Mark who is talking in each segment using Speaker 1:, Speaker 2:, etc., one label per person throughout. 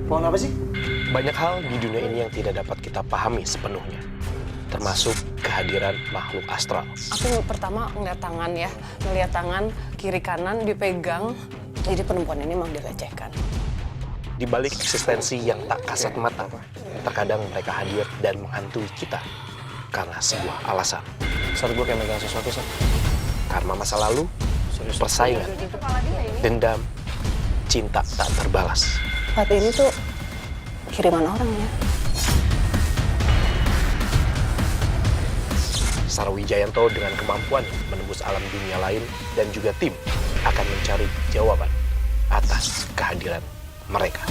Speaker 1: Pohon apa sih?
Speaker 2: Banyak hal di dunia ini yang tidak dapat kita pahami sepenuhnya, termasuk kehadiran makhluk astral.
Speaker 3: Aku pertama ngeliat tangan ya, ngeliat tangan kiri kanan dipegang, jadi perempuan ini mau direcehkan.
Speaker 2: Di balik eksistensi yang tak kasat mata, terkadang mereka hadir dan menghantui kita karena sebuah alasan.
Speaker 1: Sar, gue kayak megang sesuatu, Sar.
Speaker 2: Karena masa lalu, persaingan, dendam, cinta tak terbalas.
Speaker 3: Saat ini tuh kiriman orang ya.
Speaker 2: Sarwijayanto dengan kemampuan menembus alam dunia lain dan juga tim akan mencari jawaban atas kehadiran mereka.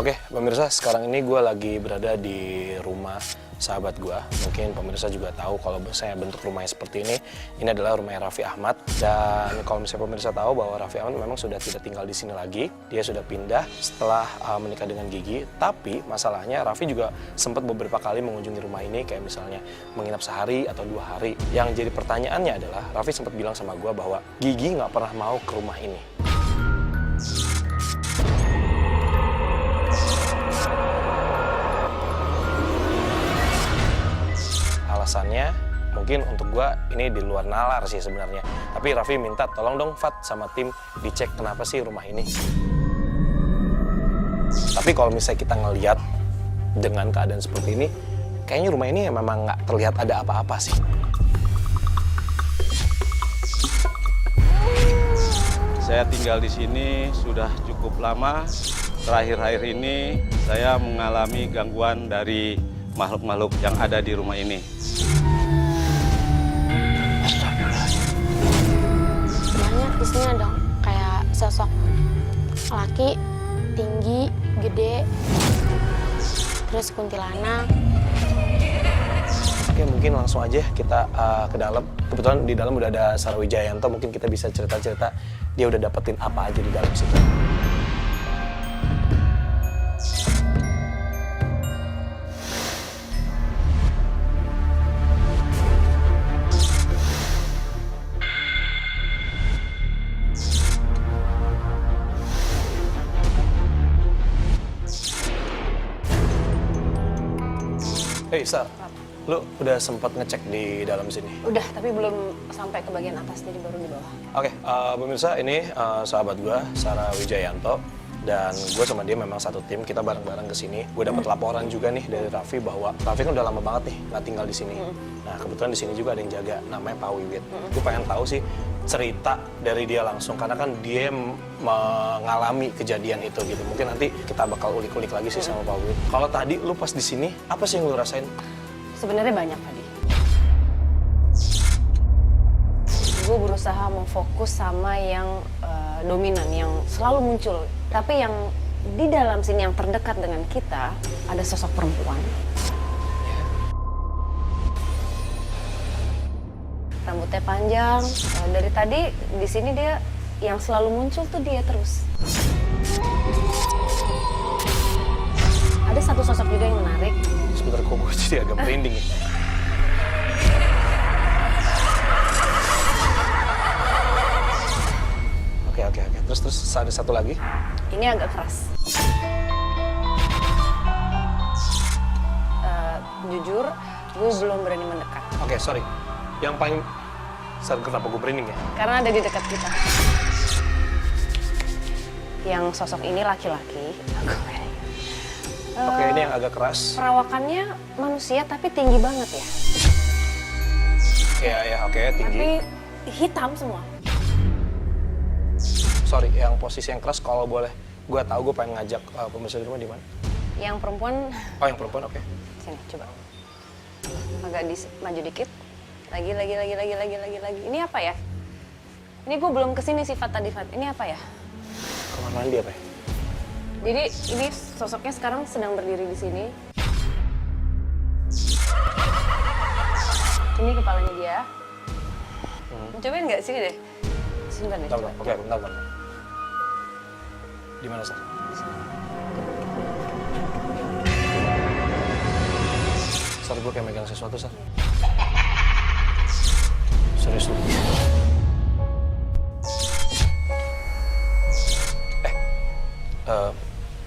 Speaker 2: Oke, pemirsa, sekarang ini gue lagi berada di rumah sahabat gue. Mungkin pemirsa juga tahu kalau saya bentuk rumahnya seperti ini. Ini adalah rumahnya Raffi Ahmad. Dan kalau misalnya pemirsa tahu bahwa Raffi Ahmad memang sudah tidak tinggal di sini lagi. Dia sudah pindah setelah menikah dengan Gigi. Tapi masalahnya Raffi juga sempat beberapa kali mengunjungi rumah ini. Kayak misalnya menginap sehari atau 2 hari. Yang jadi pertanyaannya adalah Raffi sempat bilang sama gue bahwa Gigi nggak pernah mau ke rumah ini. Alasannya mungkin untuk gue ini di luar nalar sih sebenarnya. Tapi Raffi minta tolong dong Fat sama tim dicek kenapa sih rumah ini. Tapi kalau misalnya kita ngelihat dengan keadaan seperti ini, kayaknya rumah ini memang nggak terlihat ada apa-apa sih.
Speaker 4: Saya tinggal di sini sudah cukup lama. Terakhir-akhir ini saya mengalami gangguan dari makhluk-makhluk yang ada di rumah ini.
Speaker 5: Sebenarnya di sini ada kayak sosok laki tinggi, gede, terus kuntilanak.
Speaker 2: Oke, mungkin langsung aja kita ke dalam. Kebetulan di dalam udah ada Sarwijayanto, mungkin kita bisa cerita-cerita dia udah dapetin apa aja di dalam situ. Hei Sar, lu udah sempat ngecek di dalam sini?
Speaker 3: Udah, tapi belum sampai ke bagian atas, jadi baru di bawah.
Speaker 2: Oke, pemirsa, ini sahabat gue, Sarah Wijayanto, dan gue sama dia memang satu tim. Kita bareng-bareng ke sini. Gue dapat laporan juga nih dari Raffi bahwa Raffi kan udah lama banget nih nggak tinggal di sini. Nah, kebetulan di sini juga ada yang jaga, namanya Pak Wiwit. Gue pengen tahu sih cerita dari dia langsung, karena kan dia mengalami kejadian itu gitu. Mungkin nanti kita bakal ulik-ulik lagi sih sama Pak Wiwit. Kalau tadi lu pas di sini, apa sih yang lu rasain?
Speaker 3: Sebenarnya banyak tadi. Gue berusaha memfokus sama yang dominan, yang selalu muncul. Tapi yang di dalam sini yang terdekat dengan kita, ada sosok perempuan. Rambutnya panjang, dari tadi di sini dia yang selalu muncul tuh dia terus. Ada satu sosok juga yang menarik.
Speaker 2: Sebentar, kok gue jadi agak merinding ya. Oke. Terus ada satu lagi.
Speaker 3: Ini agak keras. Jujur, gue belum berani mendekat.
Speaker 2: Oke, sorry. Yang paling kenapa gue merinding ya?
Speaker 3: Karena ada di dekat kita. Yang sosok ini laki-laki.
Speaker 2: Oke, ini yang agak keras.
Speaker 3: Perawakannya manusia tapi tinggi banget ya.
Speaker 2: Iya, oke, tinggi.
Speaker 3: Tapi hitam semua.
Speaker 2: Sorry, yang posisi yang keras kalau boleh. Gue tahu, gue pengen ngajak pemirsa di rumah di mana?
Speaker 3: Yang perempuan.
Speaker 2: Oh, yang perempuan, oke.
Speaker 3: Sini, coba. Agak maju dikit. Lagi. Ini apa ya? Ini gue belum kesini sih, Fat, tadi, Fat. Ini apa ya?
Speaker 2: Kamar mandi apa ya?
Speaker 3: Jadi ini sosoknya sekarang sedang berdiri di sini. Ini kepalanya dia. Cobain nggak sini deh. Sebentar deh.
Speaker 2: Bentar,
Speaker 3: Coba.
Speaker 2: oke, bentar. Di mana, Sar? Sar, gue kayak megang sesuatu, Sar. Serius lu.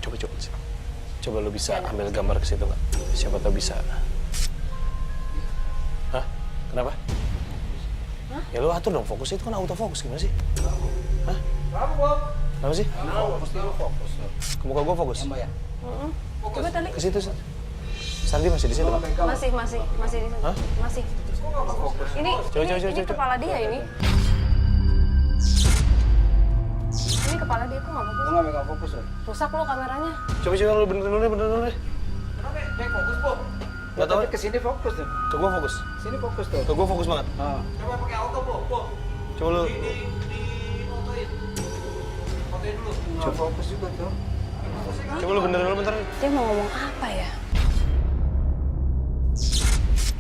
Speaker 2: Coba. Coba lu bisa ambil gambar ke situ nggak? Siapa tahu bisa. Hah? Kenapa?
Speaker 3: Hah?
Speaker 2: Ya lu atur dong, fokus itu kan autofokus, gimana sih? Hah? Kenapa sih?
Speaker 6: Fokus.
Speaker 2: Ke muka gua fokus?
Speaker 3: Coba tadi.
Speaker 2: Ke situ, Sar. Sandi masih di situ, Pak?
Speaker 3: Masih di sini.
Speaker 2: Hah?
Speaker 3: Masih. Ini
Speaker 2: Coba.
Speaker 3: kepala dia ini. Ini kepala dia kok nggak fokus?
Speaker 6: Gue nggak megang fokus loh.
Speaker 3: Rusak lo kameranya.
Speaker 2: Coba lu benerin dulu deh.
Speaker 6: Kenapa? Fokus, Bu.
Speaker 2: Nggak tahu.
Speaker 6: Tapi kesini fokus tuh.
Speaker 2: Ke gua fokus.
Speaker 6: Sini fokus tuh.
Speaker 2: Ke gua fokus banget.
Speaker 6: Coba pakai auto, Bu.
Speaker 2: Coba lu.
Speaker 6: Coba fokus juga tuh.
Speaker 2: Coba lu benerin dulu bentar.
Speaker 3: Dia mau ngomong apa ya?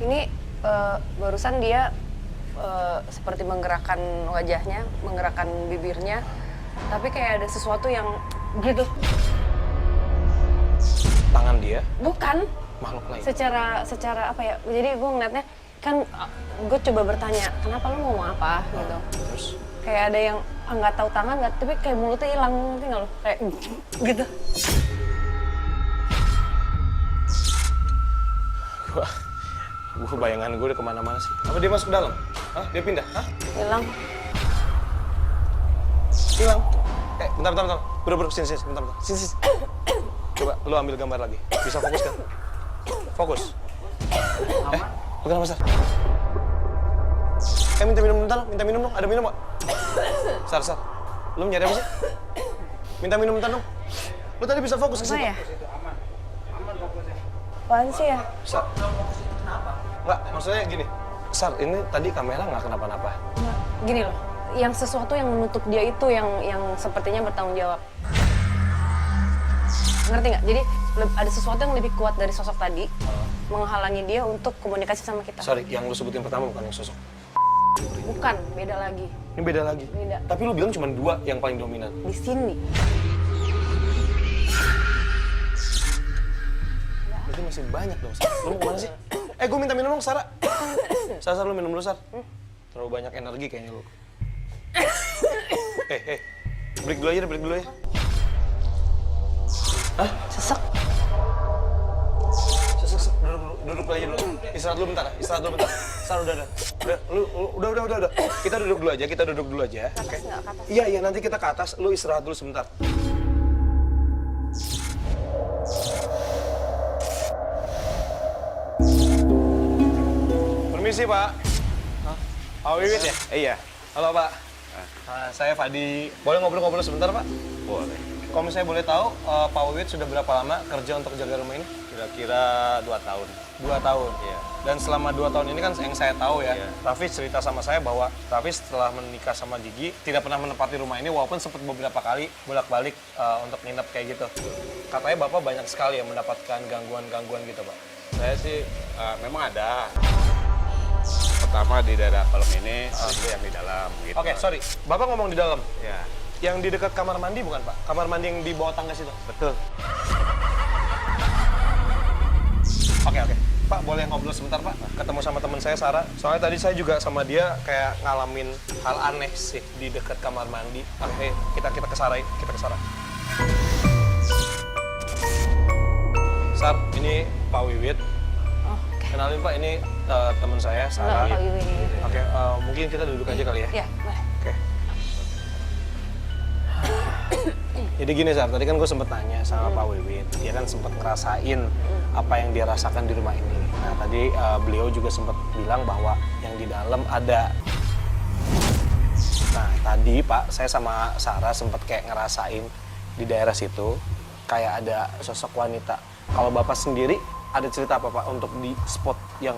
Speaker 3: Ini barusan dia seperti menggerakkan wajahnya, menggerakkan bibirnya, tapi kayak ada sesuatu yang gitu.
Speaker 2: Tangan dia,
Speaker 3: Bukan.
Speaker 2: makhluk lain.
Speaker 3: Secara apa ya? Jadi gue ngeliatnya kan gue coba bertanya, kenapa lu ngomong apa gitu.
Speaker 2: Terus?
Speaker 3: Kayak ada yang nggak tahu tangan nggak, tapi kayak mulutnya hilang, ngerti nggak lo? Kayak gitu.
Speaker 2: Gua bayangan gue udah kemana-mana sih. Apa dia masuk ke dalam? Hah? Dia pindah? Hah?
Speaker 3: Hilang.
Speaker 2: Hilang? Bentar. Bro, sini, bentar. Sini. Coba, lu ambil gambar lagi. Bisa fokus kan? Fokus. Lu kenapa, Sar? Minta minum bentar, minta minum dong. Ada minum nggak? Sar. Lu nyari apa sih? Minta minum bentar dong. Lu tadi bisa fokus ke situ.
Speaker 3: Apa ya? Apaan sih ya?
Speaker 2: Sar. Nggak, maksudnya gini. Sar, ini tadi kamera nggak kenapa-napa.
Speaker 3: Nggak. Gini loh, yang sesuatu yang menutup dia itu yang sepertinya bertanggung jawab. Ngerti nggak? Jadi ada sesuatu yang lebih kuat dari sosok tadi menghalangi dia untuk komunikasi sama kita.
Speaker 2: Sorry, yang lu sebutin pertama bukan yang sosok.
Speaker 3: Bukan, beda lagi.
Speaker 2: Ini beda lagi.
Speaker 3: Beda.
Speaker 2: Tapi lu bilang cuma 2 yang paling dominan.
Speaker 3: Di sini.
Speaker 2: Berarti masih banyak dong, Sar. Lu mau kemana sih? Gue minta minum dong, Sarah. Sar, lu minum dulu, Sar. Terlalu banyak energi kayaknya lu. Break dulu aja. Hah?
Speaker 3: Sesek.
Speaker 2: Duduk aja dulu. Istirahat dulu bentar. Sar, udah. Udah. Kita duduk dulu aja. Oke?
Speaker 3: Nggak, ke atas.
Speaker 2: Iya, nanti kita ke atas. Lu istirahat dulu sebentar. Permisi, Pak. Pak Wiwit ya?
Speaker 4: Iya.
Speaker 2: Halo, Pak. Saya Fadi. Boleh ngobrol-ngobrol sebentar, Pak?
Speaker 4: Boleh.
Speaker 2: Kalau misalnya boleh tahu, Pak Wiwit sudah berapa lama kerja untuk jaga rumah ini?
Speaker 4: Kira-kira 2 tahun.
Speaker 2: 2 tahun.
Speaker 4: Iya.
Speaker 2: Dan selama 2 tahun ini kan yang saya tahu ya,
Speaker 4: Iya.
Speaker 2: Raffi cerita sama saya bahwa Raffi setelah menikah sama Gigi tidak pernah menempati rumah ini walaupun sempat beberapa kali bolak-balik untuk nginep kayak gitu. Katanya Bapak banyak sekali yang mendapatkan gangguan-gangguan gitu, Pak.
Speaker 4: Saya sih memang ada. Pertama di daerah kolom ini, itu yang di dalam gitu.
Speaker 2: Oke, sorry. Bapak ngomong di dalam.
Speaker 4: Ya,
Speaker 2: Yang di dekat kamar mandi bukan, Pak? Kamar mandi yang di bawah tangga situ.
Speaker 4: betul.
Speaker 2: Oke. Pak, boleh ngobrol sebentar, Pak? Ketemu sama teman saya, Sarah. Soalnya tadi saya juga sama dia kayak ngalamin hal aneh sih di dekat kamar mandi. Oke, kita ke Sarah. Sar, ini Pak Wiwit.
Speaker 3: Oh, oke.
Speaker 2: Kenalin, Pak, ini teman saya,
Speaker 3: Halo,
Speaker 2: Sarah.
Speaker 3: Pak Wiwit.
Speaker 2: Oke, mungkin kita duduk aja kali ya?
Speaker 3: Iya, boleh.
Speaker 2: Oke. Jadi gini, Sar, tadi kan gue sempet nanya sama Pak Wiwit. Dia kan sempet ngerasain apa yang dia rasakan di rumah ini. Nah, tadi beliau juga sempet bilang bahwa yang di dalam ada. Nah, tadi Pak, saya sama Sarah sempet kayak ngerasain di daerah situ kayak ada sosok wanita. Kalau Bapak sendiri ada cerita apa, Pak, untuk di spot yang,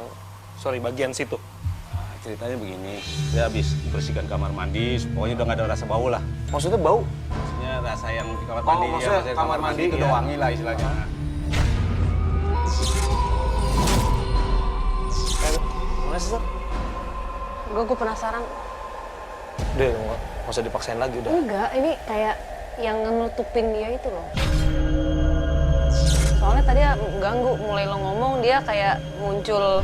Speaker 2: bagian situ?
Speaker 4: Nah, ceritanya begini, saya habis membersihkan kamar mandi, pokoknya udah nggak ada rasa bau lah.
Speaker 2: Maksudnya bau?
Speaker 4: Maksudnya saya yang di kamar mandi.
Speaker 2: maksudnya
Speaker 4: saya
Speaker 2: kamar mandi,
Speaker 4: itu
Speaker 2: ya.
Speaker 4: doangi lah istilahnya.
Speaker 2: Mana sih, Sar?
Speaker 3: Gue penasaran.
Speaker 2: Udah, nggak usah dipaksain lagi udah.
Speaker 3: Enggak, ini kayak yang nutupin dia itu loh. Soalnya tadi ganggu, mulai lo ngomong dia kayak muncul.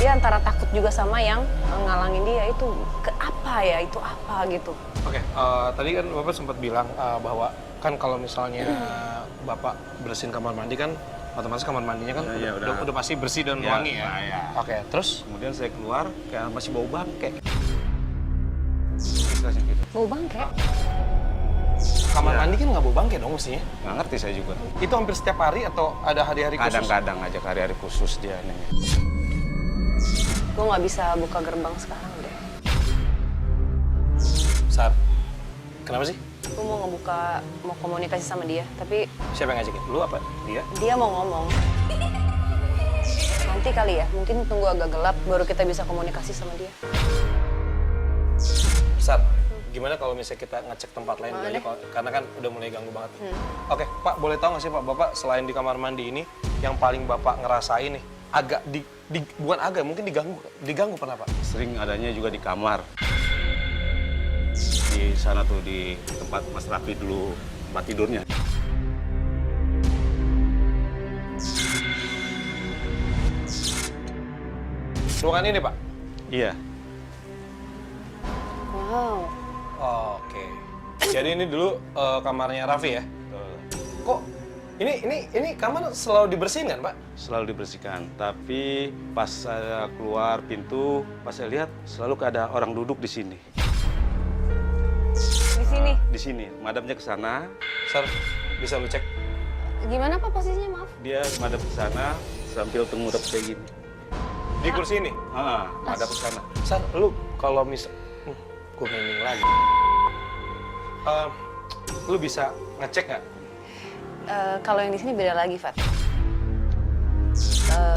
Speaker 3: Dia antara takut juga sama yang ngalangin dia itu ke apa ya, itu apa gitu.
Speaker 2: Oke, tadi kan Bapak sempat bilang bahwa kan kalau misalnya Bapak bersihin kamar mandi kan otomatis kamar mandinya kan
Speaker 4: Ya,
Speaker 2: udah pasti bersih dan
Speaker 4: Ya,
Speaker 2: wangi ya.
Speaker 4: ya.
Speaker 2: Oke, terus
Speaker 4: Kemudian saya keluar kayak masih bau bangke. Istilahnya gitu.
Speaker 3: Bau bangke.
Speaker 2: kamar
Speaker 4: Ya.
Speaker 2: mandi kan nggak bau bangke dong mestinya.
Speaker 4: Nggak ngerti saya juga.
Speaker 2: Itu hampir setiap hari atau ada hari-hari khusus?
Speaker 4: Kadang-kadang aja hari-hari khusus dia ini.
Speaker 3: Gue nggak bisa buka gerbang sekarang deh.
Speaker 2: Sar, kenapa sih?
Speaker 3: Gue mau komunikasi sama dia, tapi
Speaker 2: Siapa yang ngajakin? Lu apa? Dia?
Speaker 3: dia mau ngomong. Nanti kali ya, mungkin tunggu agak gelap baru kita bisa komunikasi sama dia.
Speaker 2: Sar, gimana kalau misalnya kita ngecek tempat lain dulu
Speaker 3: Boleh.
Speaker 2: aja, karena kan udah mulai ganggu banget. Oke, Pak, boleh tahu nggak sih Pak, Bapak selain di kamar mandi ini, yang paling Bapak ngerasain nih, agak bukan agak, mungkin diganggu pernah Pak?
Speaker 4: Sering adanya juga di kamar. Di sana tuh di tempat Mas Raffi dulu tempat tidurnya.
Speaker 2: Ruangan ini Pak?
Speaker 4: Iya.
Speaker 3: Wow.
Speaker 2: Oke. Jadi ini dulu kamarnya Raffi ya? Kok ini kamar selalu dibersihin kan Pak?
Speaker 4: Selalu dibersihkan, tapi pas saya keluar pintu, pas saya lihat selalu ada orang duduk di sini.
Speaker 3: Di sini.
Speaker 4: Di sini, madamnya ke sana,
Speaker 2: Sar, bisa lu cek?
Speaker 3: Gimana Pak posisinya, maaf?
Speaker 4: dia madam ke sana sambil tengudap kayak gini.
Speaker 2: Di kursi ini?
Speaker 4: Madam ke sana.
Speaker 2: Sar, lu kalau gue merinding lagi. Lu bisa ngecek nggak?
Speaker 3: Kalau yang di sini beda lagi, Fat.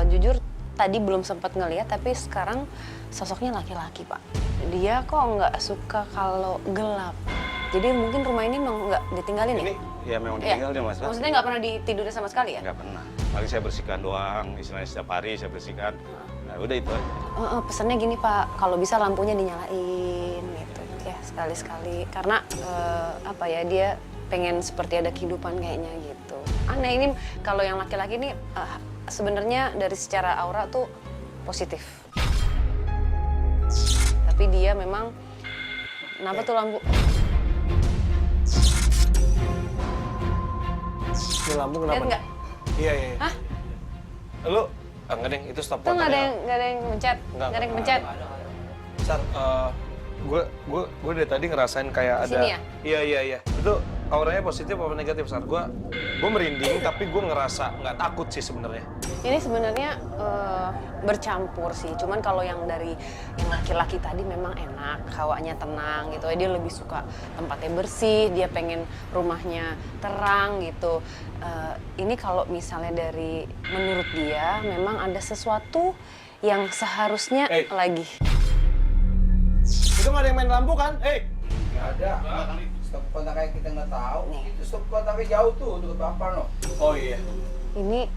Speaker 3: Jujur tadi belum sempat ngeliat, tapi sekarang sosoknya laki-laki, Pak. Dia kok nggak suka kalau gelap. Jadi mungkin rumah ini memang nggak ditinggalin
Speaker 2: Ini
Speaker 3: ya?
Speaker 4: Ya memang
Speaker 3: Iya.
Speaker 4: tinggal dia Mas.
Speaker 3: Maksudnya nggak pernah ditidurin sama sekali ya?
Speaker 4: Nggak pernah. Paling saya bersihkan doang, istilahnya setiap hari saya bersihkan. Nah udah itu aja.
Speaker 3: Pesannya gini Pak, kalau bisa lampunya dinyalain gitu ya sekali-sekali. Karena apa ya, dia pengen seperti ada kehidupan kayaknya gitu. Aneh ini kalau yang laki-laki ini sebenarnya dari secara aura tuh positif. Tapi dia memang, kenapa tuh lampu?
Speaker 2: Ini lampu kenapa?
Speaker 3: Lihat nggak?
Speaker 2: Iya.
Speaker 3: Hah?
Speaker 2: Lu, enggak deng, itu stop
Speaker 3: Tuh nggak ada
Speaker 2: fotonya.
Speaker 3: yang mencet,
Speaker 2: Nggak
Speaker 3: nggak ada yang mencet.
Speaker 2: Sar, gue dari tadi ngerasain kayak
Speaker 3: Di
Speaker 2: ada.
Speaker 3: sini ya?
Speaker 2: Iya. Itu auranya positif apa negatif, Sar? Gue merinding, tapi gue ngerasa nggak takut sih sebenarnya.
Speaker 3: Ini sebenarnya bercampur sih. Cuman kalau yang dari yang laki-laki tadi memang enak, hawanya tenang gitu. Dia lebih suka tempatnya bersih, dia pengen rumahnya terang gitu. Ini kalau misalnya dari menurut dia memang ada sesuatu yang seharusnya lagi.
Speaker 2: Itu nggak ada yang main lampu kan?
Speaker 6: Nggak ada. Stop kontaknya kita nggak tahu.
Speaker 3: Nih.
Speaker 6: Itu stop kontaknya jauh tuh, deket Bapak no.
Speaker 2: Oh iya.
Speaker 3: Ini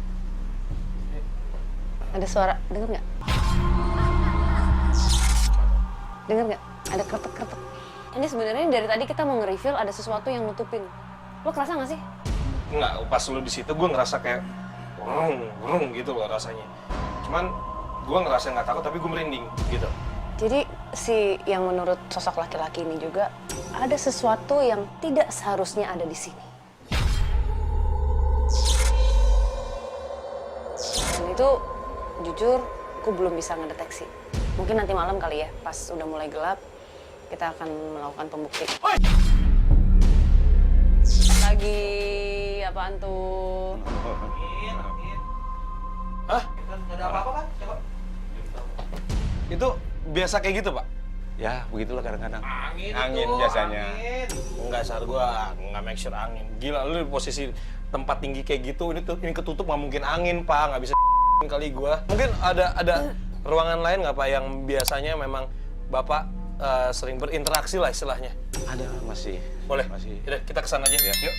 Speaker 3: ada suara, denger nggak? Denger nggak? Ada kretek-kretek. Ini sebenarnya dari tadi kita mau nge-reveal ada sesuatu yang nutupin. Lo kerasa nggak sih?
Speaker 2: Nggak, pas lu di situ gue ngerasa kayak wrong gitu loh rasanya. Cuman gue ngerasa nggak takut, tapi gue merinding gitu.
Speaker 3: Jadi si yang menurut sosok laki-laki ini juga ada sesuatu yang tidak seharusnya ada di sini. Dan itu jujur aku belum bisa ngedeteksi. Mungkin nanti malam kali ya, pas udah mulai gelap, kita akan melakukan pembuktian. Lagi apaan tuh?
Speaker 2: Hah?
Speaker 6: Nggak ada apa-apa kan? Coba.
Speaker 2: Itu biasa kayak gitu, Pak?
Speaker 4: Ya begitulah kadang-kadang.
Speaker 6: Angin
Speaker 4: Angin
Speaker 6: itu,
Speaker 4: biasanya.
Speaker 6: angin.
Speaker 2: Enggak, Sar, gue nggak make sure angin. Gila, lu di posisi tempat tinggi kayak gitu, ini ketutup nggak mungkin angin, Pak. Nggak bisa kali gue. Mungkin ada ruangan lain nggak, Pak, yang biasanya memang Bapak sering berinteraksi lah istilahnya.
Speaker 4: Ada masih.
Speaker 2: Boleh?
Speaker 4: Masih.
Speaker 2: Yaudah, kita kesana aja.
Speaker 4: Ya.
Speaker 2: Yuk.